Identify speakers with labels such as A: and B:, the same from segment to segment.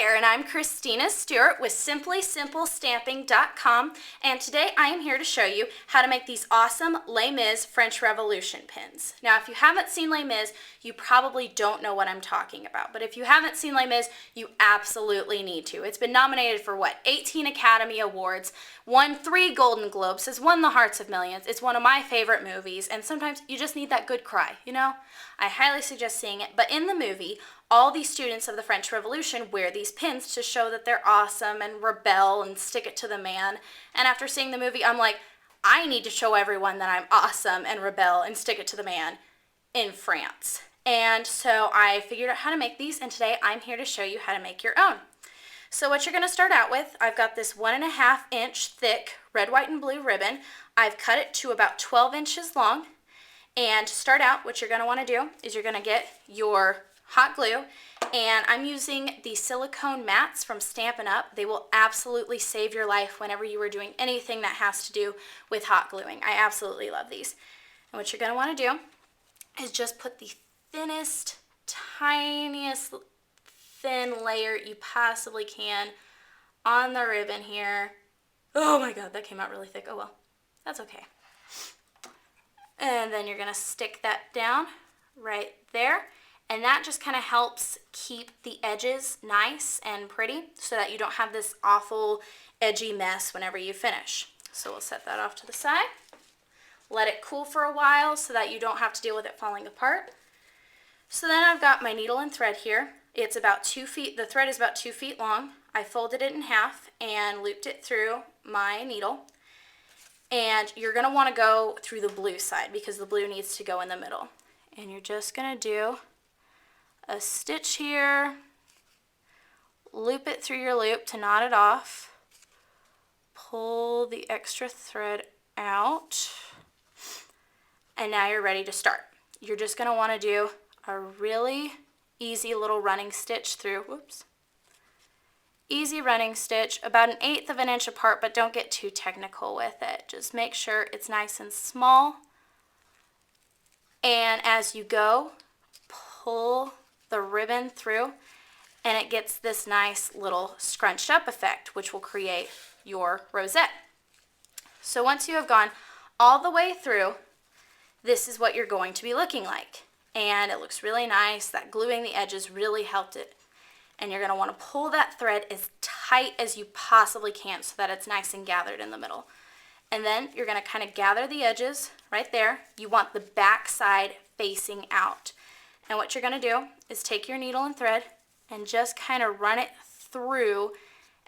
A: there, and I'm Christina Stewart with SimplySimpleStamping.com, and today I am here to show you how to make these awesome Les Mis French Revolution pins. Now, if you haven't seen Les Mis, you probably don't know what I'm talking about, but if you haven't seen Les Mis, you absolutely need to. It's been nominated for, 18 Academy Awards, won 3 Golden Globes, has won the hearts of millions. It's one of my favorite movies, and sometimes you just need that good cry, you know? I highly suggest seeing it, but in the movie, all these students of the French Revolution wear these pins to show that they're awesome and rebel and stick it to the man. And after seeing the movie, I'm like, I need to show everyone that I'm awesome and rebel and stick it to the man in France. And so I figured out how to make these, and today I'm here to show you how to make your own. So what you're going to start out with, I've got this 1.5 inch thick red, white, and blue ribbon. I've cut it to about 12 inches long. And to start out, what you're going to want to do is you're going to get your hot glue, and I'm using the silicone mats from Stampin' Up. They will absolutely save your life whenever you are doing anything that has to do with hot gluing. I absolutely love these. And what you're going to want to do is just put the thinnest, tiniest thin layer you possibly can on the ribbon here. Oh my god, that came out really thick. Oh well, that's okay. And then you're going to stick that down right there. And that just kind of helps keep the edges nice and pretty so that you don't have this awful edgy mess whenever you finish. So we'll set that off to the side. Let it cool for a while so that you don't have to deal with it falling apart. So then I've got my needle and thread here. It's about 2 feet, the thread is about 2 feet long. I folded it in half and looped it through my needle. And you're going to want to go through the blue side because the blue needs to go in the middle. And you're just going to do a stitch here, loop it through your loop to knot it off, pull the extra thread out, and now you're ready to start. You're just going to want to do a really easy little running stitch through, easy running stitch, about 1/8 of an inch apart, but don't get too technical with it. Just make sure it's nice and small, and as you go, pull the ribbon through, and it gets this nice little scrunched up effect, which will create your rosette. So once you have gone all the way through, this is what you're going to be looking like. And it looks really nice. That gluing the edges really helped it. And you're going to want to pull that thread as tight as you possibly can so that it's nice and gathered in the middle. And then you're going to kind of gather the edges right there. You want the back side facing out. And what you're going to do is take your needle and thread and just kind of run it through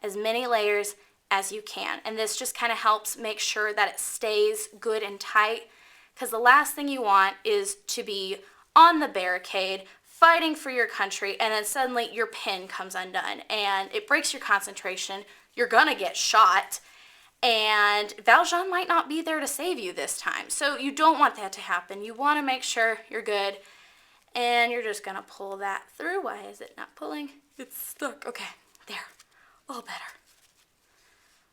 A: as many layers as you can. And this just kind of helps make sure that it stays good and tight, because the last thing you want is to be on the barricade fighting for your country and then suddenly your pin comes undone and it breaks your concentration. You're going to get shot, and Valjean might not be there to save you this time. So you don't want that to happen. You want to make sure you're good. And you're just going to pull that through. Why is it not pulling? It's stuck. Okay, there. A little better.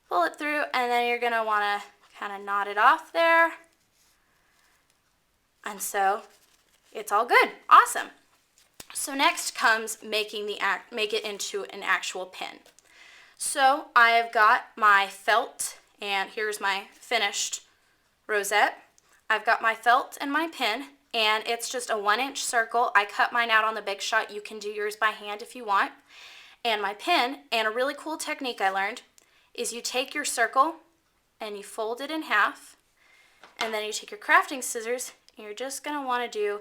A: Pull it through, and then you're going to want to kind of knot it off there. And so it's all good. Awesome. So next comes make it into an actual pin. So I've got my felt, and here's my finished rosette. I've got my felt and my pin. And it's just a 1-inch circle. I cut mine out on the Big Shot. You can do yours by hand if you want. And my pin, and a really cool technique I learned, is you take your circle and you fold it in half, and then you take your crafting scissors and you're just going to want to do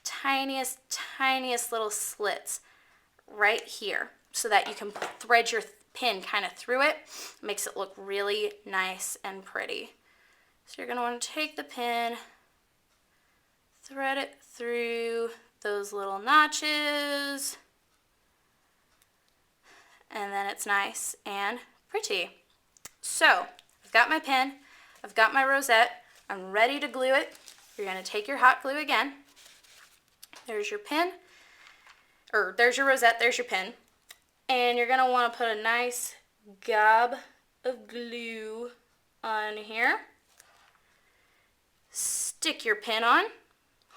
A: tiniest little slits right here so that you can thread your pin kind of through it. It makes it look really nice and pretty. So you're going to want to take the pin, thread it through those little notches, and then it's nice and pretty. So I've got my pin, I've got my rosette, I'm ready to glue it. You're going to take your hot glue again. There's your pin, or there's your rosette, there's your pin, and you're going to want to put a nice gob of glue on here. Stick your pin on.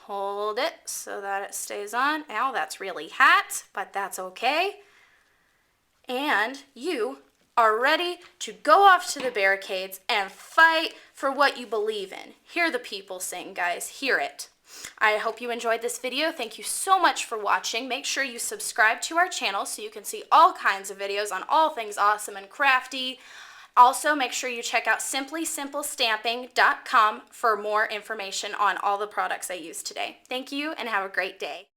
A: Hold it so that it stays on. Ow, that's really hot, but that's okay. and you are ready to go off to the barricades and fight for what you believe in. Hear the people sing, guys. Hear it. I hope you enjoyed this video. Thank you so much for watching. Make sure you subscribe to our channel so you can see all kinds of videos on all things awesome and crafty. Also, make sure you check out simplysimplestamping.com for more information on all the products I used today. Thank you and have a great day.